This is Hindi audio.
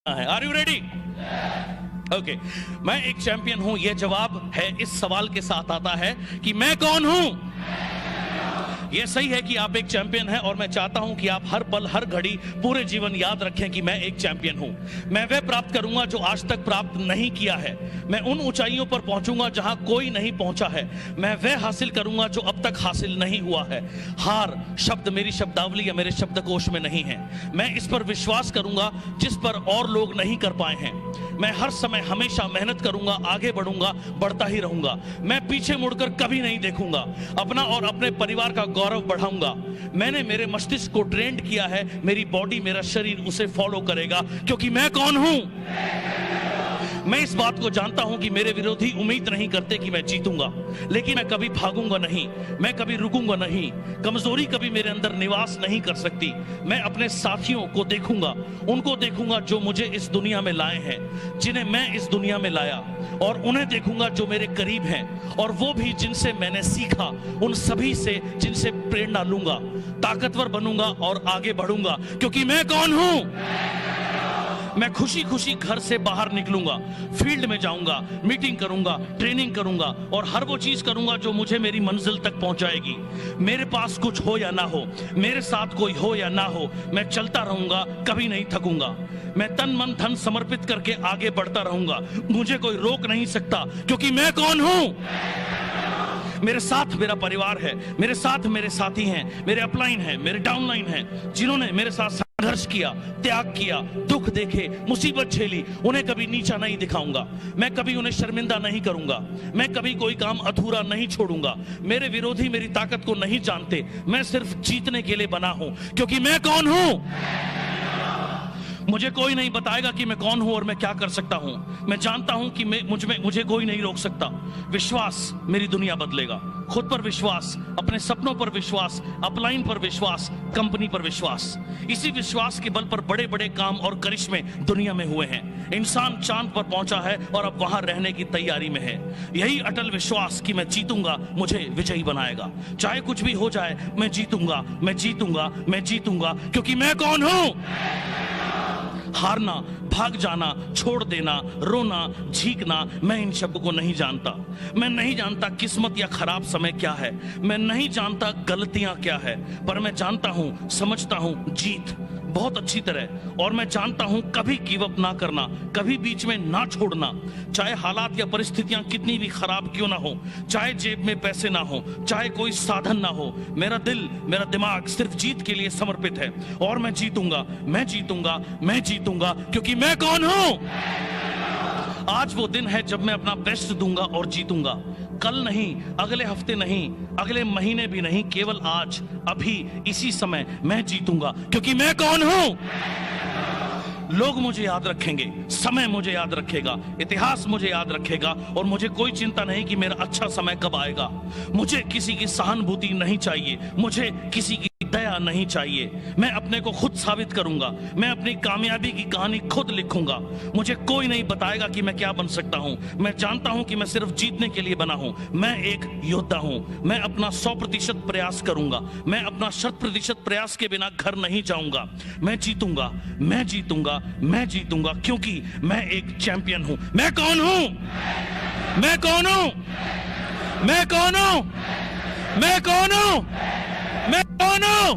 है। Are you ready? ओके, मैं एक चैंपियन हूं, यह जवाब है इस सवाल के साथ आता है कि मैं कौन हूं। यह सही है कि आप एक चैंपियन हैं और मैं चाहता हूं कि आप हर पल हर घड़ी पूरे जीवन याद रखें कि मैं एक चैंपियन हूं। मैं वह प्राप्त करूंगा जो आज तक प्राप्त नहीं किया है। मैं उन ऊंचाइयों पर पहुंचूंगा जहां कोई नहीं पहुंचा है। मैं वह हासिल करूंगा जो अब तक हासिल नहीं हुआ है। हार शब्द मेरी शब्दावली या मेरे शब्दकोश में नहीं है। मैं इस पर विश्वास करूंगा जिस पर और लोग नहीं कर पाए हैं। मैं हर समय हमेशा मेहनत करूंगा, आगे बढ़ूंगा, बढ़ता ही रहूंगा। मैं पीछे मुड़कर कभी नहीं देखूंगा। अपना और अपने परिवार का गौरव बढ़ाऊंगा। मैंने मेरे मस्तिष्क को ट्रेंड किया है, मेरी बॉडी, मेरा शरीर उसे फॉलो करेगा, क्योंकि मैं कौन हूं। मैं इस बात को जानता हूं कि मेरे विरोधी उम्मीद नहीं करते कि मैं जीतूंगा, लेकिन मैं कभी भागूंगा नहीं, मैं कभी रुकूंगा नहीं। कमजोरी कभी मेरे अंदर निवास नहीं कर सकती। मैं अपने साथियों को देखूंगा, उनको देखूंगा जो मुझे इस दुनिया में लाए हैं, जिन्हें मैं इस दुनिया में लाया, और उन्हें देखूंगा जो मेरे करीब हैं, और वो भी जिनसे मैंने सीखा, उन सभी से जिनसे प्रेरणा लूंगा। ताकतवर बनूंगा और आगे बढ़ूंगा, क्योंकि मैं कौन हूं। मैं खुशी खुशी घर से बाहर निकलूंगा, फील्ड में जाऊंगा, मीटिंग करूंगा, ट्रेनिंग करूंगा, और हर वो चीज करूंगा जो मुझे मेरी मंजिल तक पहुंचाएगी। मेरे पास कुछ हो या ना हो, मेरे साथ कोई हो या ना हो, मैं चलता रहूंगा, कभी नहीं थकूंगा। मैं तन मन धन समर्पित करके आगे बढ़ता रहूंगा। मुझे कोई रोक नहीं सकता, क्योंकि मैं कौन हूं। मेरे साथ मेरा परिवार है, मेरे साथ मेरे साथी हैं, मेरे अपलाइन हैं, मेरे डाउनलाइन हैं, जिन्होंने मेरे साथ संघर्ष किया, त्याग किया, दुख देखे, मुसीबत झेली। उन्हें कभी नीचा नहीं दिखाऊंगा। मैं कभी उन्हें शर्मिंदा नहीं करूंगा। मैं कभी कोई काम अधूरा नहीं छोड़ूंगा। मेरे विरोधी मेरी ताकत को नहीं जानते। मैं सिर्फ जीतने के लिए बना हूं, क्योंकि मैं कौन हूं। मुझे कोई नहीं बताएगा कि मैं कौन हूं और मैं क्या कर सकता हूं। मैं जानता हूं कि मुझे कोई नहीं रोक सकता। विश्वास मेरी दुनिया बदलेगा। खुद पर विश्वास, अपने सपनों पर विश्वास, अपलाइन पर विश्वास, कंपनी पर विश्वास। इसी विश्वास के बल पर बड़े बड़े काम और करिश्मे दुनिया में हुए हैं। इंसान चांद पर पहुंचा है और अब वहां रहने की तैयारी में है। यही अटल विश्वास कि मैं जीतूंगा मुझे विजयी बनाएगा। चाहे कुछ भी हो जाए, मैं जीतूंगा, मैं जीतूंगा, मैं जीतूंगा, क्योंकि मैं कौन हूं। हारना, भाग जाना, छोड़ देना, रोना, झीकना, मैं इन शब्दों को नहीं जानता। मैं नहीं जानता किस्मत या खराब समय क्या है। मैं नहीं जानता गलतियां क्या है, पर मैं जानता हूं, समझता हूं जीत बहुत अच्छी तरह। और मैं जानता हूं कभी गिव अप ना करना, कभी बीच में ना छोड़ना। चाहे हालात या परिस्थितियां कितनी भी खराब क्यों ना हो, चाहे जेब में पैसे ना हो, चाहे कोई साधन ना हो, मेरा दिल, मेरा दिमाग सिर्फ जीत के लिए समर्पित है। और मैं जीतूंगा, मैं जीतूंगा, मैं जीतूंगा, क्योंकि मैं कौन हूं। आज वो दिन है जब मैं अपना बेस्ट दूंगा और जीतूंगा। कल नहीं, अगले हफ्ते नहीं, अगले महीने भी नहीं, केवल आज, अभी, इसी समय मैं जीतूंगा, क्योंकि मैं कौन हूं। लोग मुझे याद रखेंगे, समय मुझे याद रखेगा, इतिहास मुझे याद रखेगा, और मुझे कोई चिंता नहीं कि मेरा अच्छा समय कब आएगा। मुझे किसी की सहानुभूति नहीं चाहिए, मुझे किसी की दया नहीं चाहिए। मैं अपने को खुद साबित करूंगा। मैं अपनी कामयाबी की कहानी खुद लिखूंगा। मुझे कोई नहीं बताएगा कि मैं क्या बन सकता हूं। मैं जानता हूं कि मैं सिर्फ जीतने के लिए बना हूं। मैं एक योद्धा हूं। मैं अपना 100% प्रयास करूंगा। मैं अपना 100% प्रयास के बिना घर नहीं जाऊंगा। मैं जीतूंगा, मैं जीतूंगा, मैं जीतूंगा, क्योंकि मैं एक चैंपियन हूं। मैं कौन हूं। मैं कौन हूं। मैं कौन हूं। मैं कौन हूं। मैं कौन हूं।